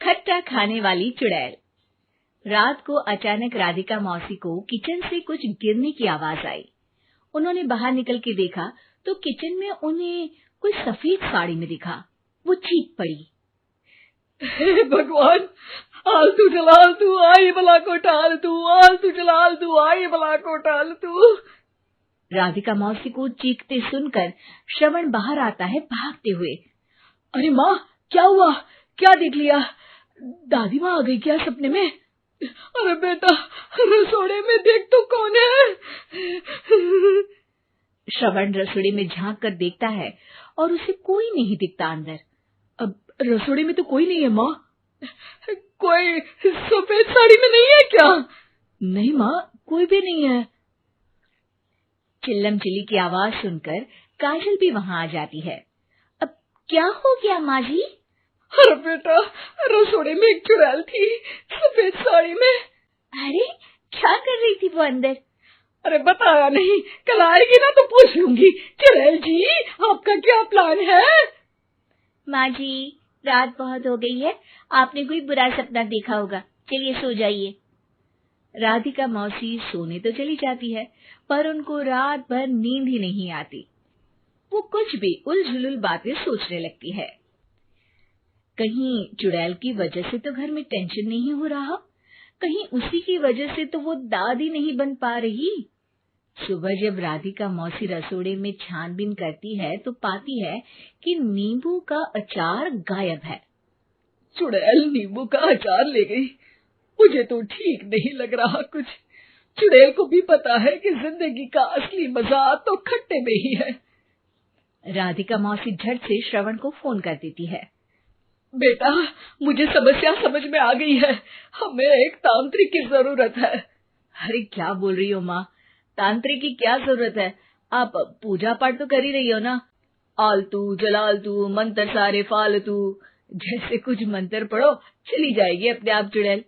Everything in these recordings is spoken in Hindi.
खट्टा खाने वाली चुड़ैल। रात को अचानक राधिका मौसी को किचन से कुछ गिरने की आवाज आई। उन्होंने बाहर निकल के देखा तो किचन में उन्हें कोई सफेद साड़ी में दिखा। वो चीख पड़ी, हे भगवान, आलतू जलाल तू आई भला को टाल तू, आलतू जलाल तू आई भला को टाल तू। राधिका मौसी को चीखते सुनकर श्रवण बाहर आता है भागते हुए। अरे माँ, क्या हुआ? क्या देख लिया? दादी माँ आ गई क्या सपने में? अरे बेटा, रसोड़े में देख तो कौन है? श्रवण रसोड़े में झांक कर देखता है और उसे कोई नहीं दिखता अंदर। अब रसोड़े में तो कोई नहीं है माँ। कोई सफेद साड़ी में नहीं है क्या? नहीं माँ, कोई भी नहीं है। चिल्लम चिल्ली की आवाज सुनकर काजल भी वहां आ जाती है। अब क्या हो गया माँ जी? अरे बेटा, रसोड़े में एक चुड़ैल थी सफेद साड़ी में। अरे क्या कर रही थी वो अंदर? अरे बताया नहीं, कल आएगी ना तो पूछ लूंगी। चुड़ैल जी, आपका क्या प्लान है? माँ जी, रात बहुत हो गई है, आपने कोई बुरा सपना देखा होगा, चलिए सो जाइए। राधिका मौसी सोने तो चली जाती है, पर उनको रात भर नींद ही नहीं आती। वो कुछ भी उलझुल बातें सोचने लगती है। कहीं चुड़ैल की वजह से तो घर में टेंशन नहीं हो रहा, कहीं उसी की वजह से तो वो दादी नहीं बन पा रही। सुबह जब राधिका मौसी रसोड़े में छानबीन करती है तो पाती है कि नींबू का अचार गायब है। चुड़ैल नींबू का अचार ले गई, मुझे तो ठीक नहीं लग रहा कुछ। चुड़ैल को भी पता है कि जिंदगी का असली मजा तो खट्टे में ही है। राधिका मौसी झट से श्रवण को फोन कर देती है। बेटा, मुझे समस्या समझ में आ गई है, हमें एक तांत्रिक की जरूरत है। अरे क्या बोल रही हो माँ, तांत्रिक की क्या जरूरत है? आप पूजा पाठ तो कर ही रही हो ना। आलतू जलालतू मंत्र सारे फालतू जैसे कुछ मंत्र पढ़ो, चली जाएगी अपने आप चुड़ैल।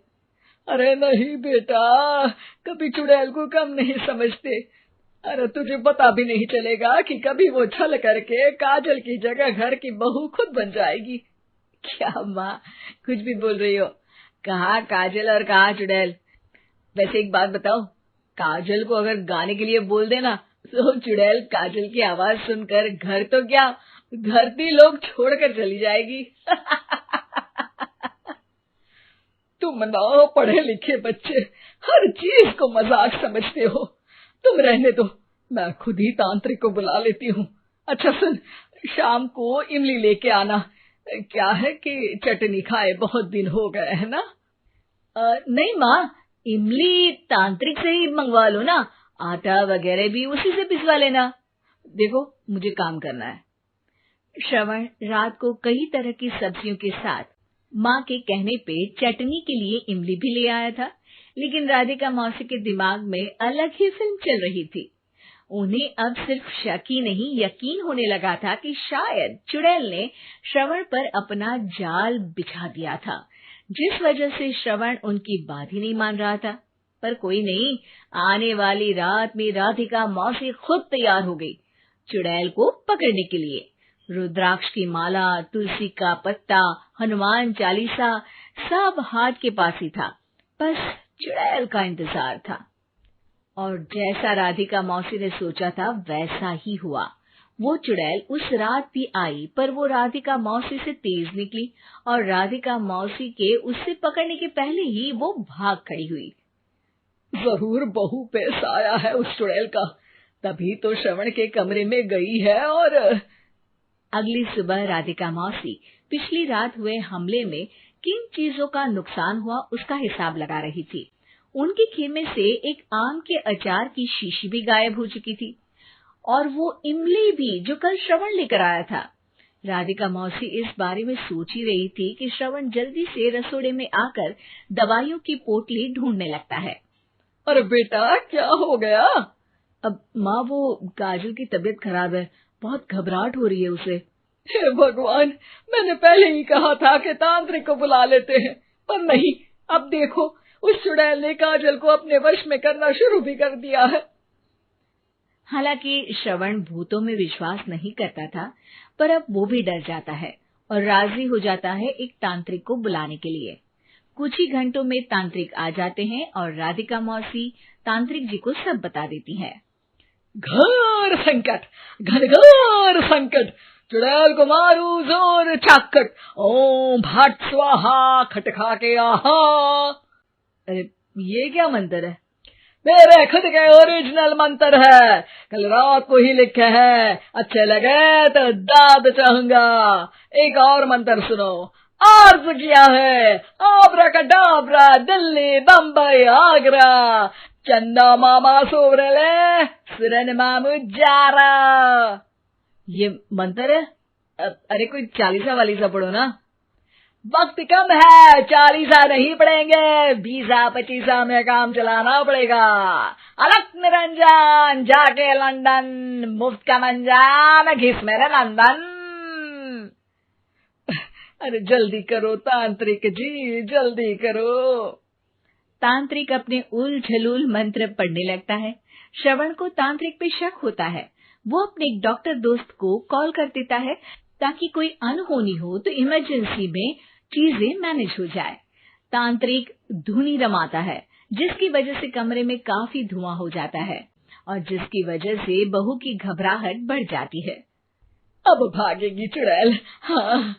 अरे नहीं बेटा, कभी चुड़ैल को कम नहीं समझते। अरे तुझे पता भी नहीं चलेगा कि कभी वो छल करके काजल की जगह घर की बहू खुद बन जाएगी। क्या माँ, कुछ भी बोल रही हो? कहाँ काजल और कहाँ चुड़ैल? वैसे एक बात बताओ, काजल को अगर गाने के लिए बोल देना तो चुड़ैल काजल की आवाज सुनकर घर तो क्या धरती लोग छोड़कर चली जाएगी। तुम ना पढ़े लिखे बच्चे हर चीज को मजाक समझते हो। तुम रहने दो, मैं खुद ही तांत्रिक को बुला लेती हूँ। अच्छा सुन, शाम को इमली लेके आना। क्या है कि चटनी खाए बहुत दिन हो गए है ना? नहीं माँ, इमली तांत्रिक से ही मंगवा लो ना, आटा वगैरह भी उसी से पिसवा लेना। देखो मुझे काम करना है। श्रवण रात को कई तरह की सब्जियों के साथ माँ के कहने पे चटनी के लिए इमली भी ले आया था, लेकिन राधिका मौसी के दिमाग में अलग ही फिल्म चल रही थी। उन्हें अब सिर्फ शक ही नहीं यकीन होने लगा था कि शायद चुड़ैल ने श्रवण पर अपना जाल बिछा दिया था, जिस वजह से श्रवण उनकी बात ही नहीं मान रहा था। पर कोई नहीं, आने वाली रात में राधिका मौसी खुद तैयार हो गई चुड़ैल को पकड़ने के लिए। रुद्राक्ष की माला, तुलसी का पत्ता, हनुमान चालीसा सब हाथ के पास ही था, बस चुड़ैल का इंतजार था। और जैसा राधिका मौसी ने सोचा था वैसा ही हुआ। वो चुड़ैल उस रात भी आई, पर वो राधिका मौसी से तेज निकली और राधिका मौसी के उससे पकड़ने के पहले ही वो भाग खड़ी हुई। जरूर बहू पे साया है उस चुड़ैल का, तभी तो श्रवण के कमरे में गई है। और अगली सुबह राधिका मौसी पिछली रात हुए हमले में किन चीजों का नुकसान हुआ उसका हिसाब लगा रही थी। उनके खेमे से एक आम के अचार की शीशी भी गायब हो चुकी थी, और वो इमली भी जो कल श्रवण लेकर आया था। राधिका मौसी इस बारे में सोच ही रही थी कि श्रवण जल्दी से रसोड़े में आकर दवाइयों की पोटली ढूंढने लगता है। अरे बेटा, क्या हो गया? अब माँ, वो काजल की तबीयत खराब है, बहुत घबराहट हो रही है उसे। हे भगवान, मैंने पहले ही कहा था कि तांत्रिक को बुला लेते हैं, पर नहीं, अब देखो उस चुड़ैल ने काजल को अपने वश में करना शुरू भी कर दिया है। हालांकि श्रवण भूतों में विश्वास नहीं करता था, पर अब वो भी डर जाता है और राजी हो जाता है एक तांत्रिक को बुलाने के लिए। कुछ ही घंटों में तांत्रिक आ जाते हैं और राधिका मौसी तांत्रिक जी को सब बता देती है। घोर संकट, घनघोर संकट, चुड़ैल को मारू जोर चाकट, ओम भट स्वाहा खटखा के आहा। अरे ये क्या मंत्र है? मेरे खुद के ओरिजिनल मंत्र है, कल रात को ही लिखे हैं, अच्छे लगे तो दाद चाहूंगा। एक और मंत्र सुनो। अर्ज किया है आब्राकडाब्रा, दिल्ली बम्बई आगरा, चंदा मामा सोवरले सुरन मामू जारा। ये मंत्र है? अरे कोई 40 वालीसा पढ़ो ना। वक्त कम है, 40 नहीं पड़ेंगे, 20-25 में काम चलाना पड़ेगा। अलग निरंजन जाके लंदन, मुफ्त का मंजान घिस मेरे नंदन। अरे जल्दी करो तांत्रिक जी, जल्दी करो। तांत्रिक अपने उल झलूल मंत्र पढ़ने लगता है। श्रवण को तांत्रिक पे शक होता है। वो अपने एक डॉक्टर दोस्त को कॉल कर देता है ताकि कोई अनहोनी हो तो इमरजेंसी में चीजें मैनेज हो जाए। तांत्रिक धुनी रमाता है, जिसकी वजह से कमरे में काफी धुआं हो जाता है और जिसकी वजह से बहू की घबराहट बढ़ जाती है। अब भागेगी चुड़ैल। हाँ।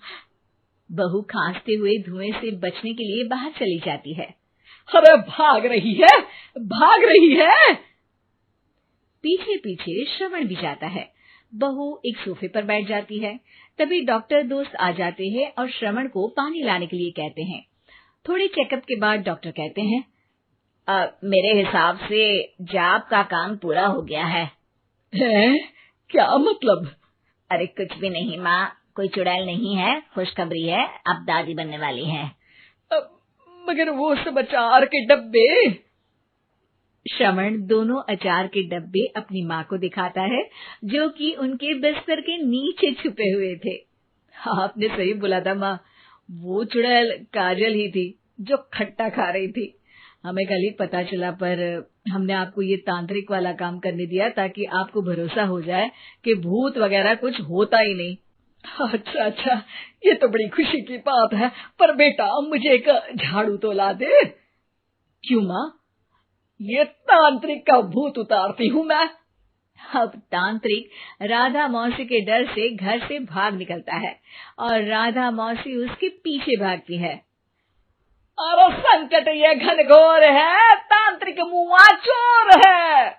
बहू खांसते हुए धुएं से बचने के लिए बाहर चली जाती है। अरे भाग रही है, भाग रही है। पीछे पीछे श्रवण भी जाता है। बहू एक सोफे पर बैठ जाती है। तभी डॉक्टर दोस्त आ जाते हैं और श्रवण को पानी लाने के लिए कहते हैं। थोड़े चेकअप के बाद डॉक्टर कहते हैं, मेरे हिसाब से जाप का काम पूरा हो गया है। क्या मतलब? अरे कुछ भी नहीं माँ, कोई चुड़ैल नहीं है, खुशखबरी है, अब दादी बनने वाली है। मगर वो सब अचार के डब्बे। श्रवण दोनों अचार के डब्बे अपनी माँ को दिखाता है, जो कि उनके बिस्तर के नीचे छुपे हुए थे। आपने सही बोला था माँ, वो चुड़ैल काजल ही थी जो खट्टा खा रही थी। हमें कल ही पता चला, पर हमने आपको ये तांत्रिक वाला काम करने दिया ताकि आपको भरोसा हो जाए कि भूत वगैरह कुछ होता ही नहीं। अच्छा अच्छा, ये तो बड़ी खुशी की बात है, पर बेटा मुझे एक झाड़ू तो ला दे। क्यों माँ? ये तांत्रिक का भूत उतारती हूँ मैं। अब तांत्रिक राधा मौसी के डर से घर से भाग निकलता है और राधा मौसी उसके पीछे भागती है। अरे संकट ये घनघोर है, तांत्रिक मुआ चोर है।